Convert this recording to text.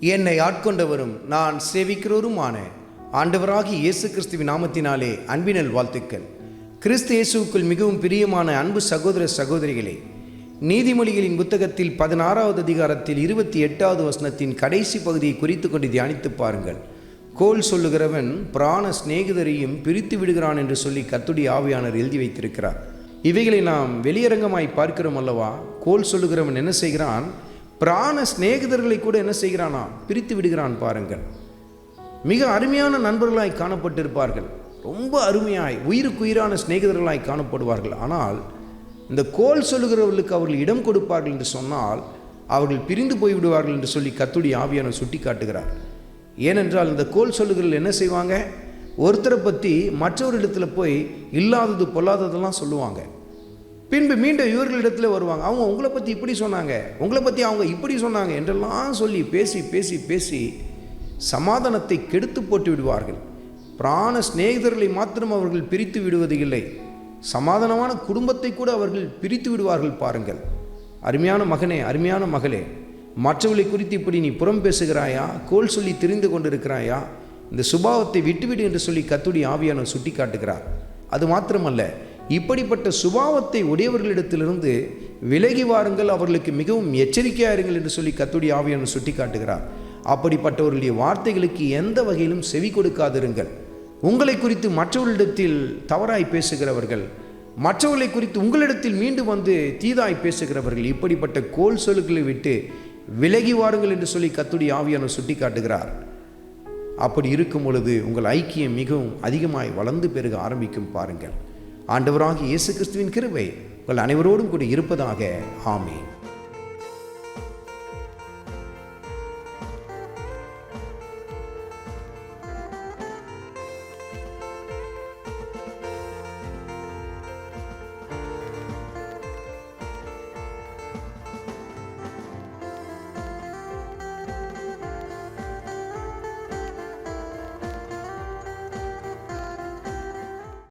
என்னை ஆட்கொண்டவரும் நான் சேவிக்கிறவருமான ஆண்டவராகிய இயேசு கிறிஸ்துவின் நாமத்தினாலே அன்பினல் வாழ்த்துக்கள். கிறிஸ்து இயேசுவுக்குள் மிகவும் பிரியமான அன்பு சகோதர சகோதரிகளே, நீதிமொழிகளின் புத்தகத்தில் 16வது அதிகாரத்தில் 28வது வசனத்தின் கடைசி பகுதியை குறித்து கொண்டு தியானித்து பாருங்கள். கோல் சொல்லுகிறவன் பிராண சிநேகிதரையும் பிரித்து விடுகிறான் என்று சொல்லி கர்த்தருடைய ஆவியானவர் எழுதி வைத்திருக்கிறார். இவைகளை நாம் வெளியரங்கமாய் பார்க்கிறோம் அல்லவா. கோல் சொல்லுகிறவன் என்ன செய்கிறான்? பிராண சிநேகிதர்களை கூட என்ன செய்கிறானா? பிரித்து விடுகிறான். பாருங்கள், மிக அருமையான நண்பர்களாய் காணப்பட்டிருப்பார்கள், ரொம்ப அருமையாய் உயிருக்குயிரான சிநேகிதர்களாய் காணப்படுவார்கள். ஆனால் இந்த கோல் சொல்லுகிறவர்களுக்கு அவர்கள் இடம் கொடுப்பார்கள் என்று சொன்னால் அவர்கள் பிரிந்து போய்விடுவார்கள் என்று சொல்லி கர்த்தருடைய ஆவியானவர் சுட்டி காட்டுகிறார். ஏனென்றால் இந்த கோல் சொல்லுகிறவர்கள் என்ன செய்வாங்க? ஒருத்தரை பற்றி மற்றவரிடத்தில் போய் இல்லாதது பொல்லாததெல்லாம் சொல்லுவாங்க. பின்பு மீண்டும் இவர்களிடத்தில் வருவாங்க. அவங்க உங்களை பற்றி இப்படி சொன்னாங்க, உங்களை பற்றி அவங்க இப்படி சொன்னாங்க என்றெல்லாம் சொல்லி பேசி பேசி பேசி சமாதானத்தை கெடுத்து போட்டு விடுவார்கள். பிராண சிநேகிதர்களை மாத்திரம் அவர்கள் பிரித்து விடுவது இல்லை, சமாதானமான குடும்பத்தை கூட அவர்கள் பிரித்து விடுவார்கள். பாருங்கள், அருமையான மகனே, அருமையான மகளே, மற்றவர்களை குறித்து இப்படி நீ புறம் பேசுகிறாயா, கோல் சொல்லி தெரிந்து கொண்டிருக்கிறாயா? இந்த சுபாவத்தை விட்டுவிடு என்று சொல்லி கர்த்தருடைய ஆவியானவர் சுட்டி காட்டுகிறார். அது மாத்திரமல்ல, இப்படிப்பட்ட சுபாவத்தை உடையவர்களிடத்திலிருந்து விலகி வாருங்கள், அவர்களுக்கு மிகவும் எச்சரிக்கையாக இருங்கள் என்று சொல்லி கர்த்தருடைய ஆவியானவர் சுட்டி காட்டுகிறார். அப்படிப்பட்டவர்களுடைய வார்த்தைகளுக்கு எந்த வகையிலும் செவி கொடுக்காதிருங்கள். உங்களை குறித்து மற்றவர்களிடத்தில் தவறாய் பேசுகிறவர்கள், மற்றவர்களை குறித்து உங்களிடத்தில் மீண்டும் வந்து தீதாய் பேசுகிறவர்கள், இப்படிப்பட்ட கோல் சொல்லுகளை விட்டு விலகி வாருங்கள் என்று சொல்லி கர்த்தருடைய ஆவியானவர் சுட்டி காட்டுகிறார். அப்படி இருக்கும் பொழுது உங்கள் ஐக்கியம் மிகவும் அதிகமாய் வளர்ந்து பெருக ஆரம்பிக்கும். பாருங்கள், ஆண்டவராகிய இயேசு கிறிஸ்துவின் கிருபை உங்கள் அனைவரோடும் கூட இருப்பதாக. ஆமென்.